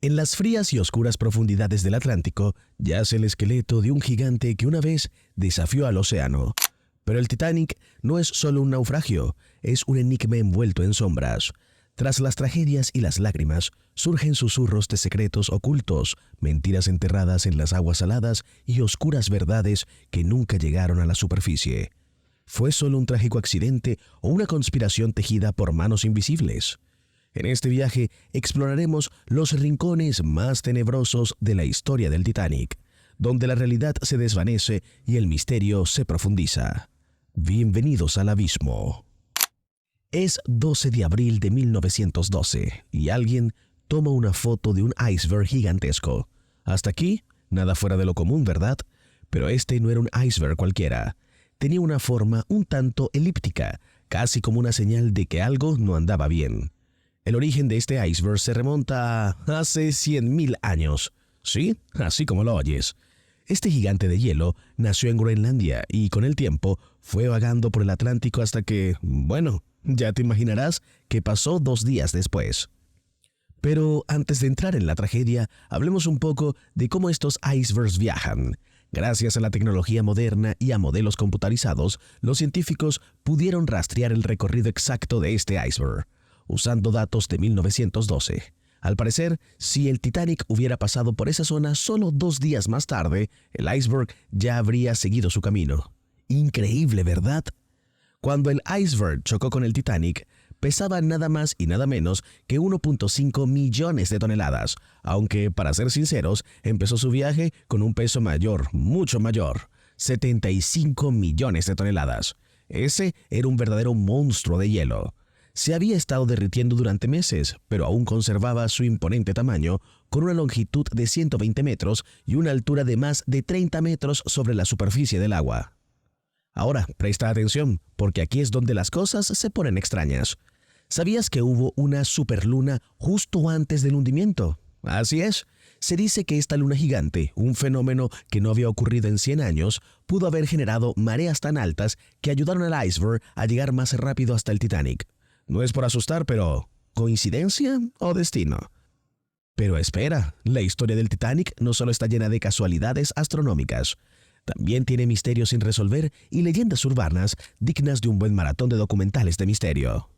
En las frías y oscuras profundidades del Atlántico yace el esqueleto de un gigante que una vez desafió al océano. Pero el Titanic no es solo un naufragio, es un enigma envuelto en sombras. Tras las tragedias y las lágrimas, surgen susurros de secretos ocultos, mentiras enterradas en las aguas saladas y oscuras verdades que nunca llegaron a la superficie. ¿Fue solo un trágico accidente o una conspiración tejida por manos invisibles? En este viaje exploraremos los rincones más tenebrosos de la historia del Titanic, donde la realidad se desvanece y el misterio se profundiza. Bienvenidos al abismo. Es 12 de abril de 1912 y alguien toma una foto de un iceberg gigantesco. Hasta aquí, nada fuera de lo común, ¿verdad? Pero este no era un iceberg cualquiera. Tenía una forma un tanto elíptica, casi como una señal de que algo no andaba bien. El origen de este iceberg se remonta a hace 100.000 años. Sí, así como lo oyes. Este gigante de hielo nació en Groenlandia y con el tiempo fue vagando por el Atlántico hasta que, bueno, ya te imaginarás qué pasó 2 días después. Pero antes de entrar en la tragedia, hablemos un poco de cómo estos icebergs viajan. Gracias a la tecnología moderna y a modelos computarizados, los científicos pudieron rastrear el recorrido exacto de este iceberg, usando datos de 1912. Al parecer, si el Titanic hubiera pasado por esa zona solo 2 días más tarde, el iceberg ya habría seguido su camino. Increíble, ¿verdad? Cuando el iceberg chocó con el Titanic, pesaba nada más y nada menos que 1.5 millones de toneladas, aunque, para ser sinceros, empezó su viaje con un peso mayor, mucho mayor, 75 millones de toneladas. Ese era un verdadero monstruo de hielo. Se había estado derritiendo durante meses, pero aún conservaba su imponente tamaño, con una longitud de 120 metros y una altura de más de 30 metros sobre la superficie del agua. Ahora, presta atención, porque aquí es donde las cosas se ponen extrañas. ¿Sabías que hubo una superluna justo antes del hundimiento? Así es. Se dice que esta luna gigante, un fenómeno que no había ocurrido en 100 años, pudo haber generado mareas tan altas que ayudaron al iceberg a llegar más rápido hasta el Titanic. No es por asustar, pero ¿coincidencia o destino? Pero espera, la historia del Titanic no solo está llena de casualidades astronómicas. También tiene misterios sin resolver y leyendas urbanas dignas de un buen maratón de documentales de misterio.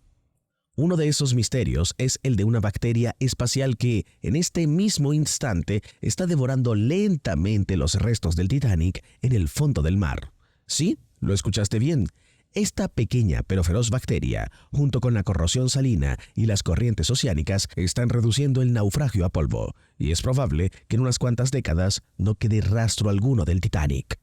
Uno de esos misterios es el de una bacteria espacial que, en este mismo instante, está devorando lentamente los restos del Titanic en el fondo del mar. ¿Sí? ¿Lo escuchaste bien? Esta pequeña pero feroz bacteria, junto con la corrosión salina y las corrientes oceánicas, están reduciendo el naufragio a polvo, y es probable que en unas cuantas décadas no quede rastro alguno del Titanic.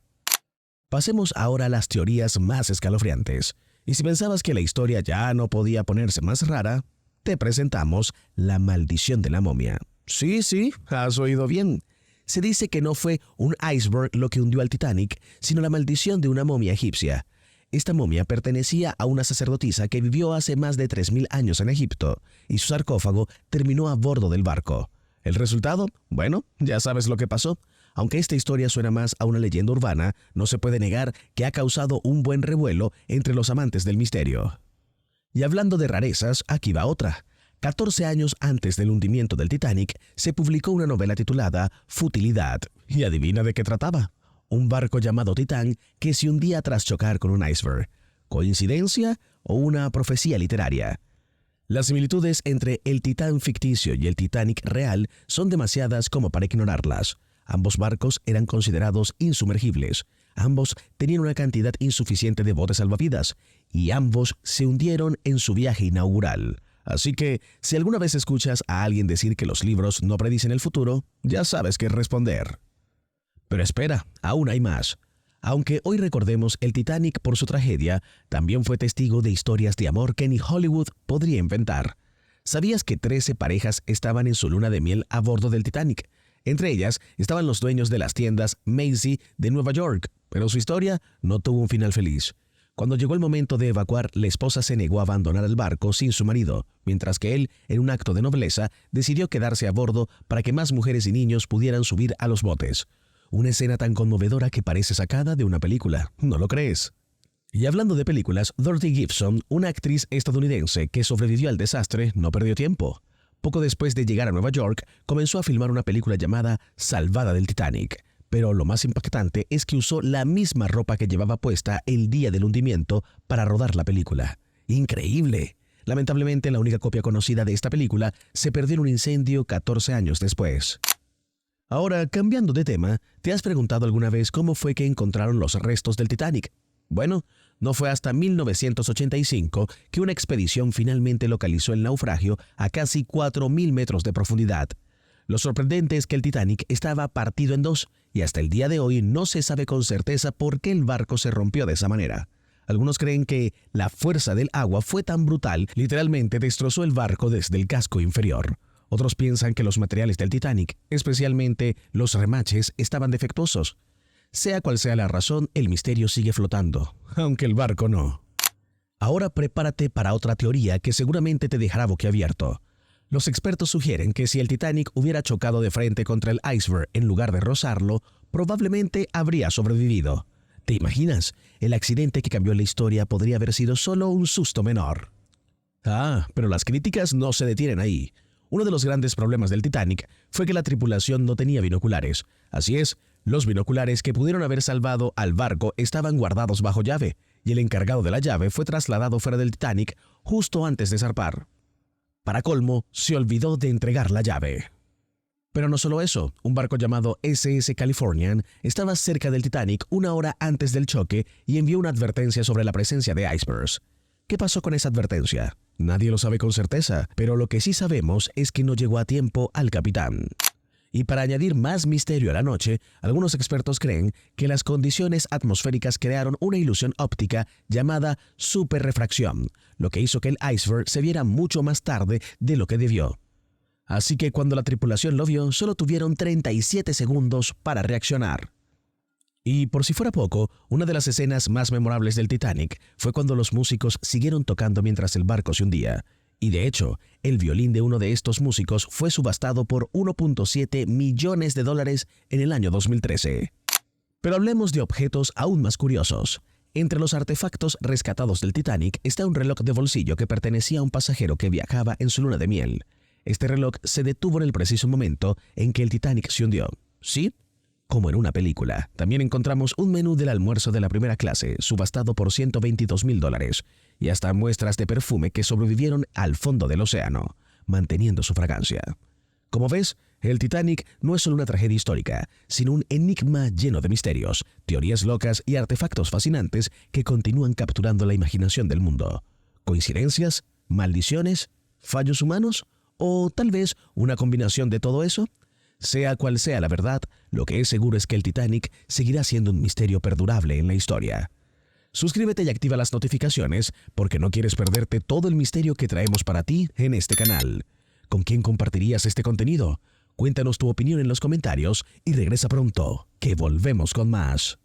Pasemos ahora a las teorías más escalofriantes. Y si pensabas que la historia ya no podía ponerse más rara, te presentamos la maldición de la momia. Sí, has oído bien. Se dice que no fue un iceberg lo que hundió al Titanic, sino la maldición de una momia egipcia. Esta momia pertenecía a una sacerdotisa que vivió hace más de 3.000 años en Egipto, y su sarcófago terminó a bordo del barco. ¿El resultado? Bueno, ya sabes lo que pasó. Aunque esta historia suena más a una leyenda urbana, no se puede negar que ha causado un buen revuelo entre los amantes del misterio. Y hablando de rarezas, aquí va otra. 14 años antes del hundimiento del Titanic, se publicó una novela titulada Futilidad. ¿Y adivina de qué trataba? Un barco llamado Titán que se hundía tras chocar con un iceberg. ¿Coincidencia o una profecía literaria? Las similitudes entre el Titán ficticio y el Titanic real son demasiadas como para ignorarlas. Ambos barcos eran considerados insumergibles. Ambos tenían una cantidad insuficiente de botes salvavidas y ambos se hundieron en su viaje inaugural. Así que, si alguna vez escuchas a alguien decir que los libros no predicen el futuro, ya sabes qué responder. Pero espera, aún hay más. Aunque hoy recordemos el Titanic por su tragedia, también fue testigo de historias de amor que ni Hollywood podría inventar. ¿Sabías que 13 parejas estaban en su luna de miel a bordo del Titanic? Entre ellas estaban los dueños de las tiendas Macy de Nueva York, pero su historia no tuvo un final feliz. Cuando llegó el momento de evacuar, la esposa se negó a abandonar el barco sin su marido, mientras que él, en un acto de nobleza, decidió quedarse a bordo para que más mujeres y niños pudieran subir a los botes. Una escena tan conmovedora que parece sacada de una película, ¿no lo crees? Y hablando de películas, Dorothy Gibson, una actriz estadounidense que sobrevivió al desastre, no perdió tiempo. Poco después de llegar a Nueva York, comenzó a filmar una película llamada Salvada del Titanic. Pero lo más impactante es que usó la misma ropa que llevaba puesta el día del hundimiento para rodar la película. ¡Increíble! Lamentablemente, la única copia conocida de esta película se perdió en un incendio 14 años después. Ahora, cambiando de tema, ¿te has preguntado alguna vez cómo fue que encontraron los restos del Titanic? Bueno, no fue hasta 1985 que una expedición finalmente localizó el naufragio a casi 4.000 metros de profundidad. Lo sorprendente es que el Titanic estaba partido en dos y hasta el día de hoy no se sabe con certeza por qué el barco se rompió de esa manera. Algunos creen que la fuerza del agua fue tan brutal, literalmente destrozó el barco desde el casco inferior. Otros piensan que los materiales del Titanic, especialmente los remaches, estaban defectuosos. Sea cual sea la razón, el misterio sigue flotando, aunque el barco no. Ahora prepárate para otra teoría que seguramente te dejará boquiabierto. Los expertos sugieren que si el Titanic hubiera chocado de frente contra el iceberg en lugar de rozarlo, probablemente habría sobrevivido. ¿Te imaginas? El accidente que cambió la historia podría haber sido solo un susto menor. Pero las críticas no se detienen ahí. Uno de los grandes problemas del Titanic fue que la tripulación no tenía binoculares. Así es, los binoculares que pudieron haber salvado al barco estaban guardados bajo llave, y el encargado de la llave fue trasladado fuera del Titanic justo antes de zarpar. Para colmo, se olvidó de entregar la llave. Pero no solo eso, un barco llamado SS Californian estaba cerca del Titanic una hora antes del choque y envió una advertencia sobre la presencia de icebergs. ¿Qué pasó con esa advertencia? Nadie lo sabe con certeza, pero lo que sí sabemos es que no llegó a tiempo al capitán. Y para añadir más misterio a la noche, algunos expertos creen que las condiciones atmosféricas crearon una ilusión óptica llamada superrefracción, lo que hizo que el iceberg se viera mucho más tarde de lo que debió. Así que cuando la tripulación lo vio, solo tuvieron 37 segundos para reaccionar. Y por si fuera poco, una de las escenas más memorables del Titanic fue cuando los músicos siguieron tocando mientras el barco se hundía. Y de hecho, el violín de uno de estos músicos fue subastado por $1.7 millones en el año 2013. Pero hablemos de objetos aún más curiosos. Entre los artefactos rescatados del Titanic está un reloj de bolsillo que pertenecía a un pasajero que viajaba en su luna de miel. Este reloj se detuvo en el preciso momento en que el Titanic se hundió. ¿Sí? Como en una película. También encontramos un menú del almuerzo de la primera clase, subastado por $122,000, y hasta muestras de perfume que sobrevivieron al fondo del océano, manteniendo su fragancia. Como ves, el Titanic no es solo una tragedia histórica, sino un enigma lleno de misterios, teorías locas y artefactos fascinantes que continúan capturando la imaginación del mundo. ¿Coincidencias? ¿Maldiciones? ¿Fallos humanos? ¿O tal vez una combinación de todo eso? Sea cual sea la verdad, lo que es seguro es que el Titanic seguirá siendo un misterio perdurable en la historia. Suscríbete y activa las notificaciones porque no quieres perderte todo el misterio que traemos para ti en este canal. ¿Con quién compartirías este contenido? Cuéntanos tu opinión en los comentarios y regresa pronto, que volvemos con más.